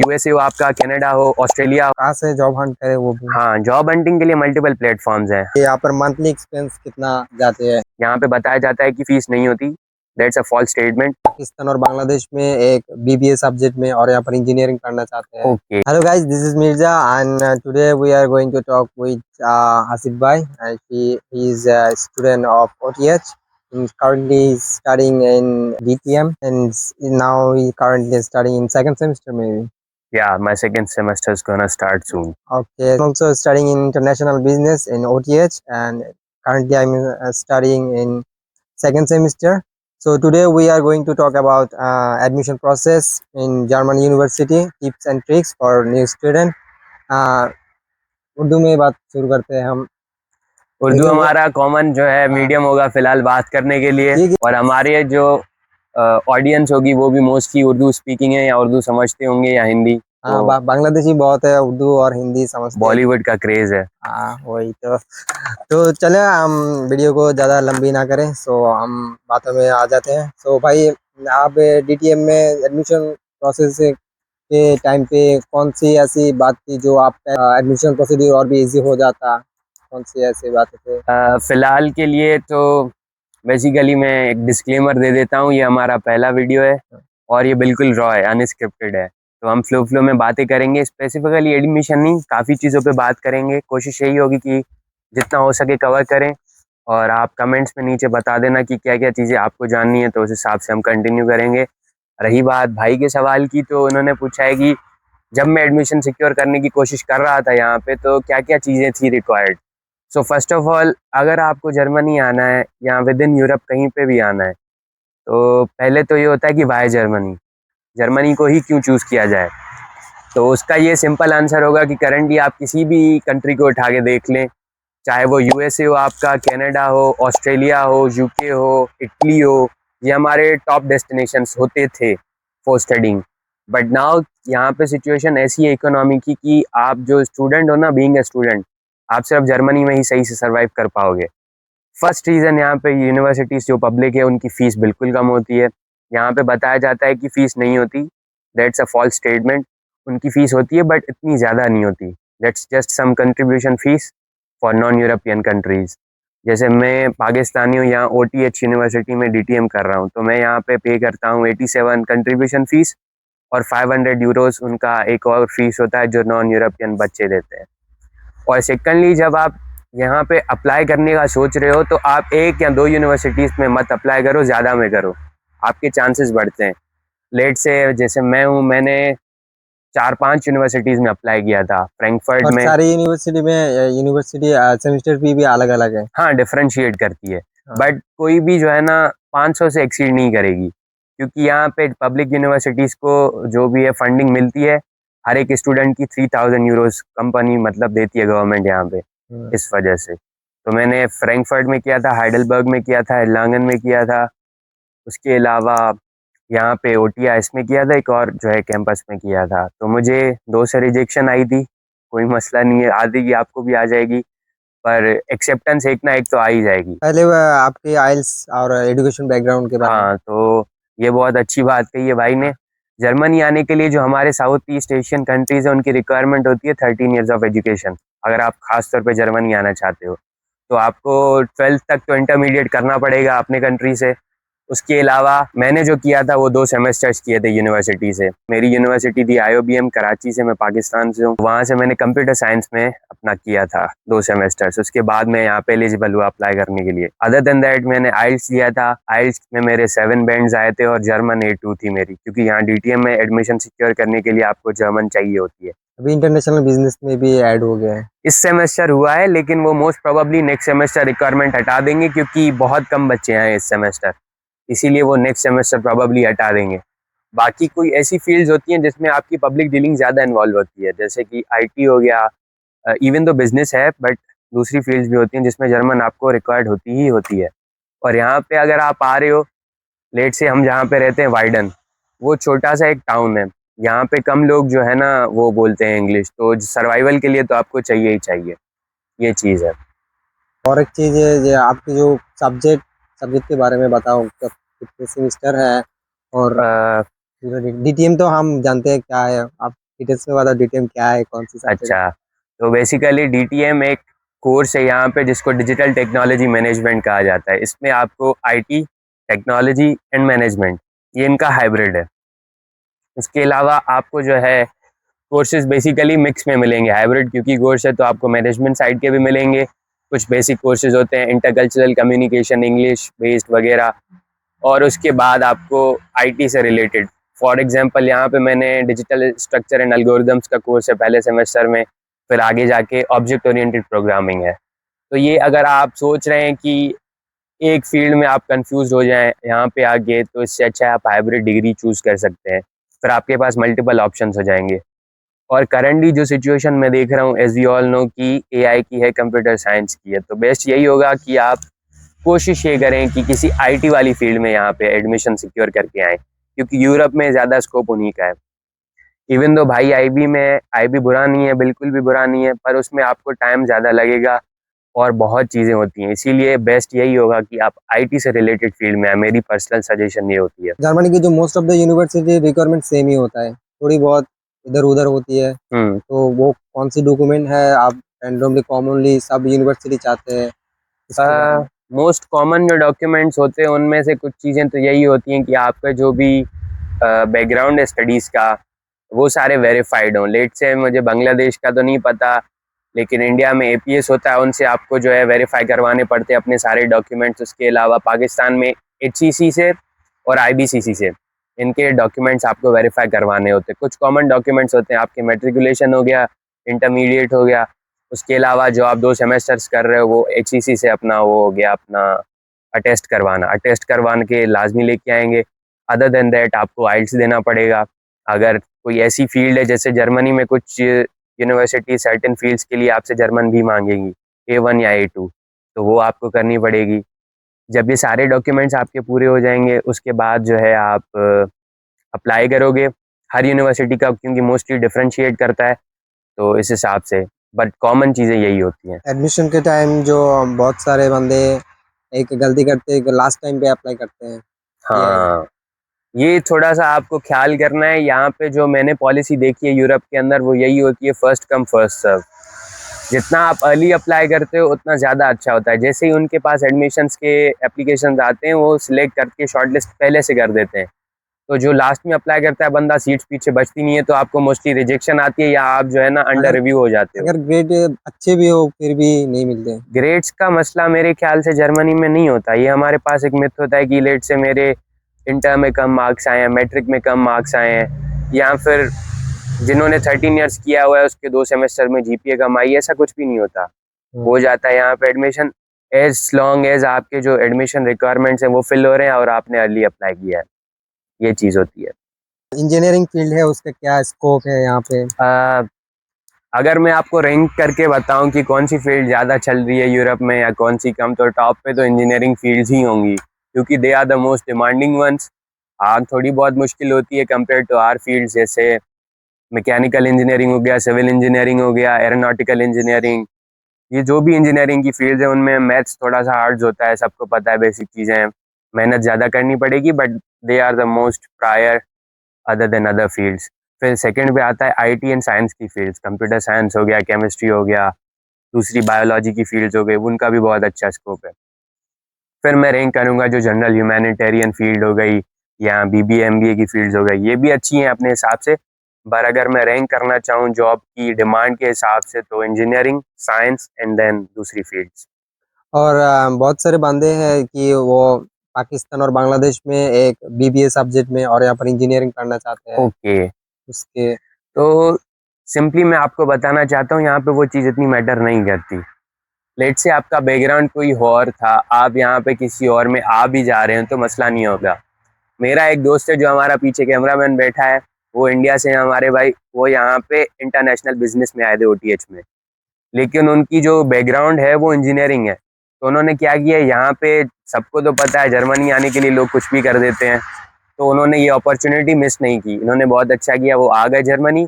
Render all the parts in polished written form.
USA हो आपका, Canada हो, ऑस्ट्रेलिया हो। कहाँ से जॉब हंट करे वो भी। हाँ, जॉब हंटिंग के लिए मल्टीपल प्लेटफॉर्म्स हैं। यहाँ पर मंथली एक्सपेंस कितना जाते हैं? यहाँ पे बताया जाता है कि फीस नहीं होती। That's a false statement. Pakistan और बांग्लादेश में एक बीबीए सब्जेक्ट में और यहाँ पर इंजीनियरिंग करना चाहते हैं। Okay. Hello guys, this is Mirza and today we are going to talk with Hasib bhai and he is a student of OTH and currently studying in DTM and now he currently studying in second semester maybe. Yeah, my second semester is gonna start soon. Okay, I'm also studying in international business in OTH and currently I'm studying in second semester. So today we are going to talk about admission process in German university, tips and tricks for new student. Urdu में बात शुरू करते हैं हम। उर्दू देखिए हमारा common जो है मीडियम होगा फिलहाल बात करने के लिए, ठीक है। और हमारे जो ऑडियंस होगी वो भी मोस्टली उर्दू स्पीकिंग है, या उर्दू समझते होंगे या हिंदी। हाँ, तो बांग्लादेशी बहुत है, उर्दू और हिंदी समझते हैं। बॉलीवुड का क्रेज है। हाँ वही तो चले हम वीडियो को ज़्यादा लंबी ना करें, सो हम बातों में आ जाते हैं। सो भाई, आप डीटीएम में एडमिशन प्रोसेस के टाइम पे कौन सी ऐसी बात थी जो आपका एडमिशन प्रोसीड्यूर और भी इजी हो जाता? कौन सी ऐसी बातें थी? फिलहाल के लिए तो बेसिकली मैं एक डिस्क्लेमर दे देता हूँ, ये हमारा पहला वीडियो है और ये बिल्कुल रॉ है, अनस्क्रिप्टेड है। तो हम फ्लो में बातें करेंगे, स्पेसिफिकली एडमिशन नहीं, काफ़ी चीज़ों पे बात करेंगे। कोशिश यही होगी कि जितना हो सके कवर करें, और आप कमेंट्स में नीचे बता देना कि क्या क्या चीज़ें आपको जाननी है, तो उस हिसाब से हम कंटिन्यू करेंगे। रही बात भाई के सवाल की, तो उन्होंने पूछा है कि जब मैं एडमिशन सिक्योर करने की कोशिश कर रहा था यहाँ पे, तो क्या क्या चीज़ें थी required. So first of all, अगर आपको जर्मनी आना है या विद इन यूरोप कहीं पे भी आना है, तो पहले तो ये होता है कि वाई जर्मनी, जर्मनी को ही क्यों चूज़ किया जाए। तो उसका ये सिंपल आंसर होगा कि करंटली आप किसी भी कंट्री को उठा के देख लें, चाहे वो यूएसए हो आपका, कनाडा हो, ऑस्ट्रेलिया हो, यूके हो, इटली हो, ये हमारे टॉप डेस्टिनेशंस होते थे फॉर स्टडिंग। बट नाउ यहाँ पे सिचुएशन ऐसी है इकोनॉमी की कि आप जो स्टूडेंट हो ना, बीइंग ए स्टूडेंट, आप सिर्फ जर्मनी में ही सही से सर्वाइव कर पाओगे। फर्स्ट रीज़न, यहाँ पे यूनिवर्सिटीज़ जो पब्लिक है उनकी फ़ीस बिल्कुल कम होती है। यहाँ पे बताया जाता है कि फ़ीस नहीं होती। That's a false statement. उनकी फ़ीस होती है बट इतनी ज़्यादा नहीं होती। That's just some contribution fees for non European countries. जैसे मैं पाकिस्तानी हूँ, यहाँ ओटीएच यूनिवर्सिटी में डीटीएम कर रहा हूँ, तो मैं यहाँ पे करता हूँ 87 कंट्रीब्यूशन फ़ीस, और 500 यूरोज़ उनका एक और फीस होता है जो नॉन यूरोपियन बच्चे देते हैं। और सेकंडली, जब आप यहाँ पे अप्लाई करने का सोच रहे हो, तो आप एक या दो यूनिवर्सिटीज़ में मत अप्लाई करो, ज़्यादा में करो, आपके चांसेस बढ़ते हैं। लेट से जैसे मैं हूँ, मैंने 4-5 यूनिवर्सिटीज़ में अप्लाई किया था, फ्रैंकफर्ट और में। सारी यूनिवर्सिटी में यूनिवर्सिटी सेमेस्टर फी भी अलग अलग है? हाँ, डिफरेंशिएट करती है, हाँ। बट कोई भी जो है ना 500 से एक्सीड नहीं करेगी, क्योंकि यहाँ पे पब्लिक यूनिवर्सिटीज़ को जो भी है फंडिंग मिलती है, हर एक स्टूडेंट की 3000 यूरोज़ कंपनी मतलब देती है गवर्नमेंट यहाँ पे, इस वजह से। तो मैंने फ्रैंकफर्ट में किया था, हाइडेलबर्ग में किया था, एर्लांगन में किया था, उसके अलावा यहाँ पे ओटीआईएस में किया था, एक और जो है कैंपस में किया था। तो मुझे 2 से रिजेक्शन आई थी, कोई मसला नहीं है, आती आपको भी आ जाएगी, पर एक्सेप्टेंस एक ना एक तो आ ही जाएगी। पहले वह आपके आइल्स और एजुकेशन बैकग्राउंड के बारे में। हाँ, तो ये बहुत अच्छी बात कही है भाई ने। जर्मनी आने के लिए जो हमारे साउथ ईस्ट एशियन कंट्रीज़ है, उनकी रिक्वायरमेंट होती है 13 ईयर्स ऑफ एजुकेशन। अगर आप खास तौर पे जर्मनी आना चाहते हो, तो आपको 12th तक तो इंटरमीडिएट करना पड़ेगा अपने कंट्री से। उसके अलावा मैंने जो किया था वो 2 सेमेस्टर्स किए थे यूनिवर्सिटी से। मेरी यूनिवर्सिटी थी आईओबीएम कराची से, मैं पाकिस्तान से हूँ। वहाँ से मैंने कंप्यूटर साइंस में अपना किया था 2 सेमेस्टर्स। उसके बाद मैं यहाँ पे एलिजिबल हुआ अप्लाई करने के लिए। अदर देन दैट मैंने आइल्स दिया था। आइल्स में मेरे 7 बैंड्स आए थे और जर्मन A2 थी मेरी, क्योंकि यहाँ डीटीएम में एडमिशन सिक्योर करने के लिए आपको जर्मन चाहिए होती है। अभी इंटरनेशनल बिजनेस में भी ऐड हो गया है। इस सेमेस्टर हुआ है, लेकिन वो most probably next semester requirement हटा देंगे, क्योंकि बहुत कम बच्चे हैं इस सेमेस्टर, इसीलिए वो नेक्स्ट सेमेस्टर प्रोबेबली हटा देंगे। बाकी कोई ऐसी फील्ड्स होती हैं जिसमें आपकी पब्लिक डीलिंग ज़्यादा इन्वॉल्व होती है, जैसे कि आईटी हो गया, इवन तो बिजनेस है, बट दूसरी फील्ड्स भी होती हैं जिसमें जर्मन आपको रिक्वायर्ड होती ही होती है। और यहाँ पे अगर आप आ रहे हो, लेट से हम जहाँ पे रहते हैं वाइडन, वो छोटा सा एक टाउन है, यहाँ पे कम लोग जो है ना वो बोलते हैं इंग्लिश, तो सर्वाइवल के लिए तो आपको चाहिए ही चाहिए, ये चीज़ है। और एक चीज़ है, जो आपकी जो सब्जेक्ट के बारे में बताओ, कितने सेमेस्टर है? और अ, डीटीएम तो हम जानते हैं क्या है, आप डिटेल्स में बता, डीटीएम क्या है, कौन सी सब्जेक्ट? अच्छा, तो बेसिकली डीटीएम एक कोर्स है यहाँ पे जिसको डिजिटल टेक्नोलॉजी मैनेजमेंट कहा जाता है। इसमें आपको आईटी, टेक्नोलॉजी एंड मैनेजमेंट, ये इनका हाइब्रिड है। इसके अलावा आपको जो है कोर्सेज बेसिकली मिक्स में मिलेंगे, हाइब्रिड क्योंकि कोर्स है तो आपको मैनेजमेंट साइड के भी मिलेंगे, कुछ बेसिक कोर्सेज होते हैं इंटरकल्चरल कम्युनिकेशन, इंग्लिश बेस्ड वगैरह, और उसके बाद आपको आईटी से रिलेटेड। फॉर एग्जांपल यहाँ पे मैंने डिजिटल स्ट्रक्चर एंड एल्गोरिदम्स का कोर्स है पहले सेमेस्टर में, फिर आगे जाके ऑब्जेक्ट ओरिएंटेड प्रोग्रामिंग है। तो ये अगर आप सोच रहे हैं कि एक फील्ड में आप कंफ्यूज हो जाएं यहाँ पे आगे, तो इससे अच्छा है आप हाइब्रिड डिग्री चूज कर सकते हैं, फिर आपके पास मल्टीपल ऑप्शंस हो जाएंगे। और करंटली जो सिचुएशन मैं देख रहा हूँ, एज वी ऑल नो कि एआई की है, कंप्यूटर साइंस की है, तो बेस्ट यही होगा कि आप कोशिश ये करें कि किसी आईटी वाली फील्ड में यहाँ पे एडमिशन सिक्योर करके आएँ, क्योंकि यूरोप में ज़्यादा स्कोप उन्हीं का है। इवन दो भाई आईबी बुरा नहीं है, बिल्कुल भी बुरा नहीं है, पर उसमें आपको टाइम ज़्यादा लगेगा और बहुत चीज़ें होती हैं, इसीलिए बेस्ट यही होगा कि आप आईटी से रिलेटेड फील्ड में आए। मेरी पर्सनल सजेशन ये होती है। जर्मनी की जो most of the university requirement same ही होता है, थोड़ी बहुत इधर उधर होती है। तो वो कौन सी डॉक्यूमेंट है आप रैंडमली कॉमनली सब यूनिवर्सिटी चाहते हैं? इसके बारे में। मोस्ट कॉमन जो डॉक्यूमेंट्स होते हैं उनमें से कुछ चीज़ें तो यही होती हैं कि आपका जो भी बैकग्राउंड है स्टडीज़ का, वो सारे वेरीफाइड हों। लेट से मुझे बांग्लादेश का तो नहीं पता, लेकिन इंडिया में एपीएस होता है, उनसे आपको जो है वेरीफाई करवाने पड़ते हैं अपने सारे डॉक्यूमेंट्स। उसके अलावा पाकिस्तान में एचईसी से और आईबीसीसी से इनके डॉक्यूमेंट्स आपको वेरीफाई करवाने होते हैं। कुछ कॉमन डॉक्यूमेंट्स होते हैं, आपके मैट्रिकुलेशन हो गया, इंटरमीडिएट हो गया, उसके अलावा जो आप 2 सेमेस्टर्स कर रहे हो वो एचईसी से अपना वो हो गया, अपना अटेस्ट करवाने के लाजमी लेके आएंगे। अदर देन दैट आपको आइल्स देना पड़ेगा। अगर कोई ऐसी फील्ड है जैसे जर्मनी में कुछ यूनिवर्सिटी सर्टेन फील्ड्स के लिए आपसे जर्मन भी मांगेगी, A1 या A2, तो वो आपको करनी पड़ेगी। जब ये सारे डॉक्यूमेंट्स आपके पूरे हो जाएंगे, उसके बाद जो है आप अप्लाई करोगे हर यूनिवर्सिटी का, क्योंकि मोस्टली डिफरेंशिएट करता है, तो इस हिसाब से, बट कॉमन चीज़ें यही होती हैं। एडमिशन के टाइम जो बहुत सारे बंदे एक गलती करते हैं, लास्ट टाइम पे अप्लाई करते हैं। हाँ, ये थोड़ा सा आपको ख्याल करना है। यहाँ पे जो मैंने पॉलिसी देखी है यूरोप के अंदर, वो यही होती है फर्स्ट कम फर्स्ट सर्व। जितना आप अर्ली अप्लाई करते हो उतना ज़्यादा अच्छा होता है। जैसे ही उनके पास एडमिशन्स के एप्लीकेशंस आते हैं, वो सिलेक्ट करके शॉर्टलिस्ट पहले से कर देते हैं। तो जो लास्ट में अप्लाई करता है बंदा, सीट्स पीछे बचती नहीं है, तो आपको मोस्टली रिजेक्शन आती है या आप जो है ना अंडर रिव्यू हो जाते हो। अगर ग्रेड अच्छे भी हो फिर भी नहीं मिलते। ग्रेड्स का मसला मेरे ख्याल से जर्मनी में नहीं होता। ये हमारे पास एक मिथ होता है कि लेट से मेरे इंटर में कम मार्क्स आए हैं, मैट्रिक में कम मार्क्स आए हैं, या फिर जिन्होंने 13 ईयर्स किया हुआ है उसके 2 सेमेस्टर में जीपीए कम आई, ऐसा कुछ भी नहीं होता। हो जाता है यहाँ पे एडमिशन, एज लॉन्ग एज आपके जो एडमिशन रिक्वायरमेंट्स हैं वो फिल हो रहे हैं और आपने अर्ली अप्लाई किया है, ये चीज़ होती है। इंजीनियरिंग फील्ड है, उसका क्या स्कोप है यहाँ पे? अगर मैं आपको रैंक करके बताऊं कि कौन सी फील्ड ज़्यादा चल रही है यूरोप में या कौन सी कम, तो टॉप पे तो इंजीनियरिंग फील्ड्स ही होंगी, क्योंकि they are the most demanding ones. हाँ, थोड़ी बहुत मुश्किल होती है कंपेयर टू आर फील्ड्स, जैसे मैकेनिकल इंजीनियरिंग हो गया, सिविल इंजीनियरिंग हो गया, एरोनॉटिकल इंजीनियरिंग। ये जो भी इंजीनियरिंग की फील्ड है उनमें मैथ्स थोड़ा सा हार्ड होता है, सबको पता है, बेसिक चीज़ें हैं, मेहनत ज़्यादा करनी पड़ेगी, but they are the most prior other than other fields. फिर सेकंड पे आता है आईटी एंड साइंस की फील्ड्स, कंप्यूटर साइंस हो गया, केमिस्ट्री हो गया, दूसरी बायोलॉजी की फील्ड्स हो गई, उनका भी बहुत अच्छा स्कोप है। फिर मैं रैंक करूँगा जो जनरल ह्यूमैनिटेरियन फील्ड हो गई या बीबीए एमबीए की फील्ड्स हो गई, ये भी अच्छी हैं अपने हिसाब से, पर अगर मैं रैंक करना चाहूँ जॉब की डिमांड के हिसाब से, तो इंजीनियरिंग, साइंस एंड देन दूसरी फील्ड्स। और बहुत सारे बंदे हैं कि वो पाकिस्तान और बांग्लादेश में एक बीबीए सब्जेक्ट में और यहाँ पर इंजीनियरिंग करना चाहते हैं। ओके, उसके तो सिंपली मैं आपको बताना चाहता हूँ यहाँ पे वो चीज़ इतनी मैटर नहीं करती। लेट से आपका बैकग्राउंड कोई और था, आप यहाँ पे किसी और में आ भी जा रहे हैं तो मसला नहीं होगा। मेरा एक दोस्त है जो हमारा पीछे कैमरामैन बैठा है, वो इंडिया से हैं हमारे भाई, वो यहाँ पे इंटरनेशनल बिजनेस में आए थे ओटीएच में, लेकिन उनकी जो बैकग्राउंड है वो इंजीनियरिंग है। तो उन्होंने क्या किया, यहाँ पे सबको तो पता है जर्मनी आने के लिए लोग कुछ भी कर देते हैं, तो उन्होंने ये अपॉर्चुनिटी मिस नहीं की। इन्होंने बहुत अच्छा किया, वो आ गए जर्मनी।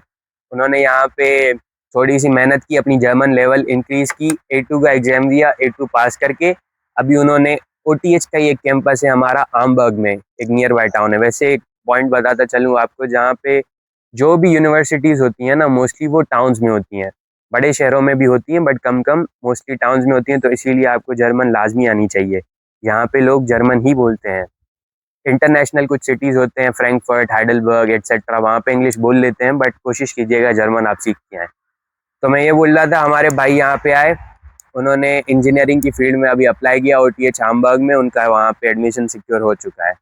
उन्होंने यहाँ पे थोड़ी सी मेहनत की, अपनी जर्मन लेवल इंक्रीज़ की, A2 का एग्ज़ाम दिया, A2 पास करके अभी उन्होंने ओटीएच का ही एक कैंपस है हमारा आमबर्ग में, एक नियर बाय टाउन है। वैसे एक पॉइंट बताता चलूँ आपको, जहाँ पे जो भी यूनिवर्सिटीज़ होती हैं ना मोस्टली वो टाउन्स में होती हैं, बड़े शहरों में भी होती हैं but come come mostly towns में होती हैं, तो इसीलिए आपको जर्मन लाजमी आनी चाहिए। यहाँ पे लोग जर्मन ही बोलते हैं। इंटरनेशनल कुछ सिटीज़ होते हैं, फ्रैंकफर्ट, हाइडेलबर्ग एटसेट्रा, वहाँ पे इंग्लिश बोल लेते हैं, बट कोशिश कीजिएगा जर्मन आप सीख के आएँ। तो मैं ये बोल रहा था, हमारे भाई यहाँ पे आए, उन्होंने इंजीनियरिंग की फील्ड में अभी अप्लाई किया OTH हामबर्ग में, उनका वहाँ पे एडमिशन सिक्योर हो चुका है।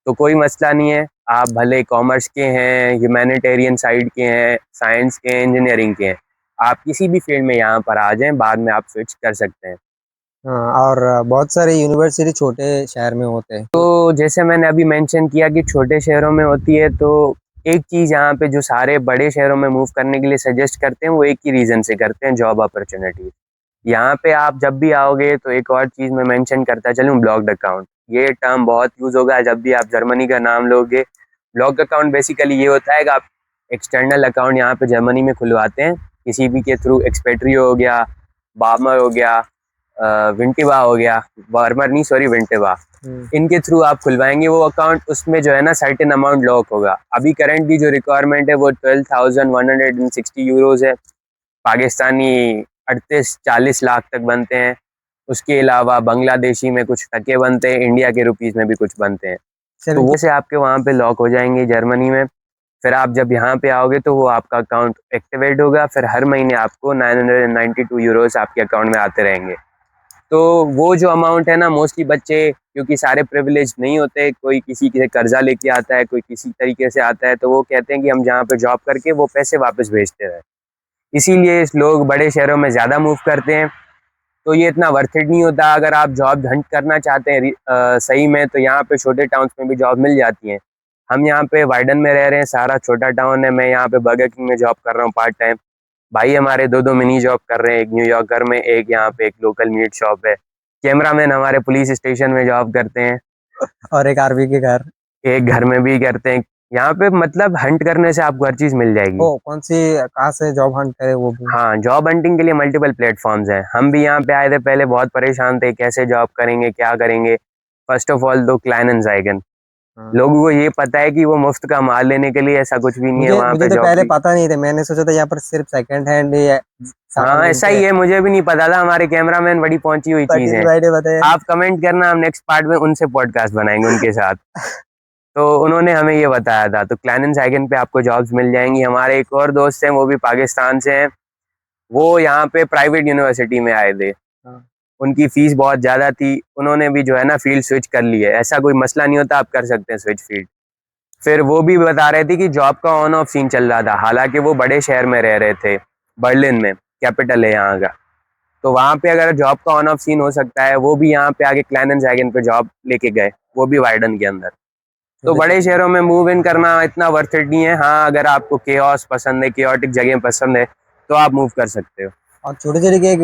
तो कोई मसला नहीं है, आप भले कॉमर्स के हैं, ह्यूमैनिटेरियन साइड के हैं, साइंस के हैं, इंजीनियरिंग के हैं, आप किसी भी फील्ड में यहाँ पर आ जाएं, बाद में आप स्विच कर सकते हैं। हाँ, और बहुत सारे यूनिवर्सिटी छोटे शहर में होते हैं। तो जैसे मैंने अभी मेंशन किया कि छोटे शहरों में होती है, तो एक चीज़ यहाँ पे जो सारे बड़े शहरों में मूव करने के लिए सजेस्ट करते हैं, वो एक ही रीज़न से करते हैं, जॉब अपॉर्चुनिटी। यहाँ पे आप जब भी आओगे तो एक और चीज़ मैं मेंशन करता चलूँ, ब्लॉक्ड अकाउंट। ये टर्म बहुत यूज़ होगा जब भी आप जर्मनी का नाम लोगे। ब्लॉक्ड अकाउंट बेसिकली ये होता है कि आप एक्सटर्नल अकाउंट यहाँ पे जर्मनी में खुलवाते हैं, किसी भी के थ्रू, एक्सपेट्रियो हो गया, बार्मर हो गया, विंटिवा हो गया, बार्मर नहीं सॉरी विंटिवा, इनके थ्रू आप खुलवाएंगे वो अकाउंट। उसमें जो है ना सर्टेन अमाउंट लॉक होगा। अभी करंटली जो रिक्वायरमेंट है वो 12,160 यूरोज़ है, पाकिस्तानी 38-40 लाख तक बनते हैं। उसके अलावा बांग्लादेशी में कुछ टके बनते हैं, इंडिया के रुपीज़ में भी कुछ बनते हैं। तो वो से आपके वहाँ पे लॉक हो जाएंगे जर्मनी में। फिर आप जब यहाँ पे आओगे तो वो आपका अकाउंट एक्टिवेट होगा, फिर हर महीने आपको 992 यूरोज़ आपके अकाउंट में आते रहेंगे। तो वो जो अमाउंट है ना, मोस्टली बच्चे क्योंकि सारे प्रिविलेज नहीं होते, कोई किसी से कर्जा लेके आता है, कोई किसी तरीके से आता है, तो वो कहते हैं कि हम जहाँ पे जॉब करके वो पैसे वापस भेजते रहे। इसीलिए लोग बड़े शहरों में ज़्यादा मूव करते हैं। तो ये इतना वर्थ इट नहीं होता। अगर आप जॉब हंट करना चाहते हैं सही में, तो यहाँ पे छोटे टाउन्स में भी जॉब मिल जाती हैं। हम यहाँ पे वाइडन में रह रहे हैं, सारा छोटा टाउन है। मैं यहाँ पे बर्गर किंग में जॉब कर रहा हूँ पार्ट टाइम। भाई हमारे दो मिनी जॉब कर रहे हैं, एक न्यूयॉर्कर में, एक यहाँ पे एक लोकल मीट शॉप है। कैमरामैन हमारे पुलिस स्टेशन में जॉब करते हैं, और एक आर्मी के घर, एक घर में भी करते हैं। यहाँ पे मतलब हंट करने से आपको हर चीज मिल जाएगी। ओ कौन सी कहाँ से जॉब हंट करे वो भी? हाँ, जॉब हंटिंग के लिए मल्टीपल प्लेटफॉर्म्स हैं। हम भी यहाँ पे आए थे, पहले बहुत परेशान थे, कैसे जॉब करेंगे, क्या करेंगे। फर्स्ट ऑफ ऑल तो क्लाइनेंजाइगन, लोगों को ये पता है कि वो मुफ्त का माल लेने के लिए, ऐसा कुछ भी नहीं है मुझे वहाँ मुझे पे तो जॉब पहले की। पता नहीं था, मैंने सोचा था यहाँ पर सिर्फ सेकंड हैंड सामान हाँ ऐसा ही है, मुझे भी नहीं पता था। हमारे कैमरामैन बड़ी पहुंची हुई चीज है। बताया। आप कमेंट करना, हम नेक्स्ट पार्ट में उनसे पॉडकास्ट बनाएंगे उनके साथ। तो उन्होंने हमें ये बताया था। तो क्लाइनेंजाइगन पे आपको जॉब्स मिल जाएंगी। हमारे एक और दोस्त हैं, वो भी पाकिस्तान से हैं, वो यहाँ पे प्राइवेट यूनिवर्सिटी में आए थे। उनकी फीस बहुत ज़्यादा थी, उन्होंने भी जो है ना फील्ड स्विच कर ली है। ऐसा कोई मसला नहीं होता, आप कर सकते हैं स्विच फील्ड। फिर वो भी बता रहे थे कि जॉब का ऑन ऑफ सीन चल रहा था, हालांकि वो बड़े शहर में रह रहे थे, बर्लिन में, कैपिटल है यहाँ का। तो वहाँ पे अगर जॉब का ऑन ऑफ सीन हो सकता है, वो भी यहाँ पे आगे क्लाइनेंजाइगन पे जॉब लेके गए, वो भी वाइडन के अंदर। तो बड़े शहरों में मूव इन करना इतना वर्थ इट नहीं है। हाँ, अगर आपको केओस पसंद है, केओटिक जगह पसंद है, तो आप मूव कर सकते हो। और छोटे छोटे के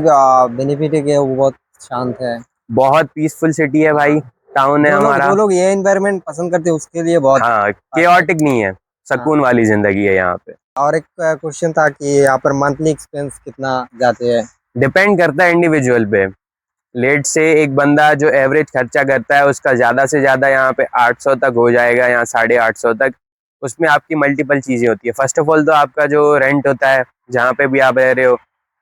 बेनिफिट है कि वो बहुत शांत है, बहुत पीसफुल सिटी है भाई, टाउन है हमारा। जो लोग ये एनवायरनमेंट पसंद करते हैं उसके लिए बहुत। हाँ, केओटिक नहीं है, सुकून वाली जिंदगी है यहाँ पे। और एक क्वेश्चन था कि यहाँ पर मंथली एक्सपेंस कितना जाते हैं? डिपेंड करता है इंडिविजुअल पे। लेट से एक बंदा जो एवरेज खर्चा करता है, उसका ज़्यादा से ज़्यादा यहाँ पे 800 तक हो जाएगा, या 850 तक। उसमें आपकी मल्टीपल चीज़ें होती है। फर्स्ट ऑफ ऑल तो आपका जो रेंट होता है, जहाँ पे भी आप रह रहे हो,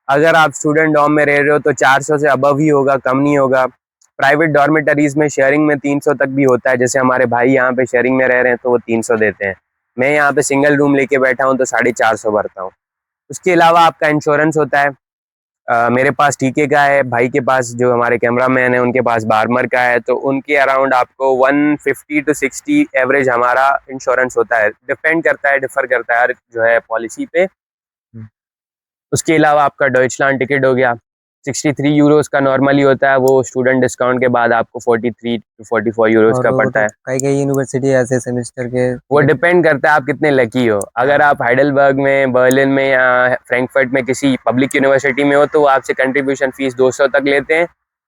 अगर आप स्टूडेंट डॉर्म में रह रहे हो तो 400 से अबव ही होगा, कम नहीं होगा। प्राइवेट डॉर्मेटरीज में शेयरिंग में 300 तक भी होता है। जैसे हमारे भाई यहाँ पे शेयरिंग में रह रहे हैं तो वो 300 देते हैं। मैं यहाँ पे सिंगल रूम लेके बैठा हूँ तो 450 भरता हूँ। उसके अलावा आपका इंश्योरेंस होता है। मेरे पास टीके का है, भाई के पास जो हमारे कैमरामैन है उनके पास बार्मर का है, तो उनके अराउंड आपको 150 to 60 एवरेज हमारा इंश्योरेंस होता है। डिपेंड करता है, डिफर करता है हर जो है पॉलिसी पे। उसके अलावा आपका डॉइचलैंड टिकट हो गया, 63 यूरोस का नॉर्मली होता है, वो स्टूडेंट डिस्काउंट के बाद आपको 43 to 44 यूरोस का पड़ता है। कई कई यूनिवर्सिटी ऐसे सेमेस्टर के, वो डिपेंड करता है आप कितने लकी हो। अगर आप हाइडेलबर्ग में, बर्लिन में या फ्रैंकफर्ट में किसी पब्लिक यूनिवर्सिटी में हो तो वो आपसे कंट्रीब्यूशन फीस 200 तक लेते हैं,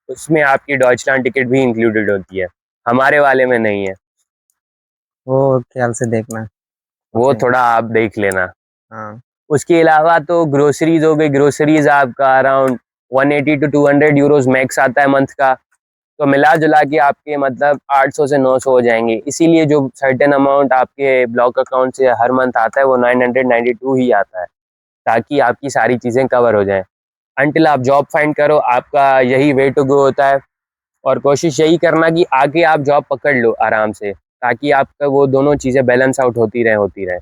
उसमें आपकी डॉइचलैंड टिकट भी इंक्लूडेड होती है। हमारे वाले में नहीं है, वो ख्याल से देखना, वो थोड़ा आप देख लेना। हाँ। उसके अलावा तो ग्रोसरीज हो गई, ग्रोसरीज आपका अराउंड 180 to 200 यूरोज मैक्स आता है मंथ का। तो मिला जुला के आपके मतलब 800 से 900 हो जाएंगे। इसीलिए जो सर्टेन अमाउंट आपके ब्लॉक अकाउंट से हर मंथ आता है वो 992 ही आता है, ताकि आपकी सारी चीज़ें कवर हो जाएं। अंटिल आप जॉब फाइंड करो, आपका यही वे टू गो होता है। और कोशिश यही करना कि आगे आप जॉब पकड़ लो आराम से, ताकि आपका वो दोनों चीज़ें बैलेंस आउट होती रहे।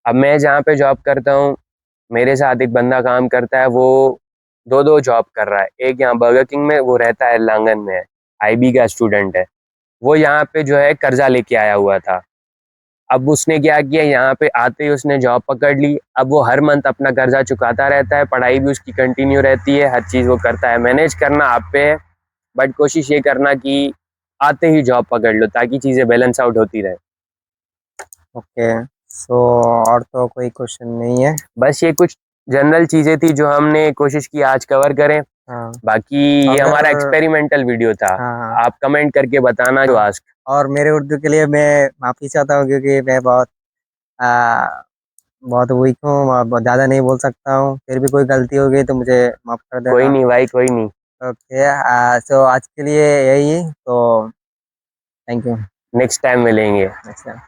अब मैं जहाँ पे जॉब करता हूँ, मेरे साथ एक बंदा काम करता है, वो दो जॉब कर रहा है। एक यहाँ बर्गर किंग में वो रहता है, लांगन में है, IB का स्टूडेंट है। वो यहाँ पे जो है कर्जा लेके आया हुआ था। अब उसने क्या किया, यहाँ पे आते ही उसने जॉब पकड़ ली। अब वो हर मंथ अपना कर्जा चुकाता रहता है, पढ़ाई भी उसकी कंटिन्यू रहती है, हर चीज़ वो करता है। मैनेज करना आप पे है, बट कोशिश ये करना कि आते ही जॉब पकड़ लो, ताकि चीज़ें बैलेंस आउट होती रहे। ओके, सो और तो कोई क्वेश्चन नहीं है। बस ये कुछ जनरल चीज़ें थी जो हमने कोशिश की आज कवर करें। हाँ, बाकी ये हमारा अगर एक्सपेरिमेंटल वीडियो था। हाँ आप कमेंट करके बताना जो हाँ, आस्क। और मेरे उर्दू के लिए मैं माफ़ी चाहता हूँ, क्योंकि मैं आ, बहुत वीक हूँ और बहुत ज़्यादा नहीं बोल सकता हूँ। फिर भी कोई गलती हो गई तो मुझे माफ़ कर कोई देना। नहीं भाई, कोई नहीं। ओके, सो आज के लिए यही, तो थैंक यू। नेक्स्ट टाइम मिलेंगे। अच्छा।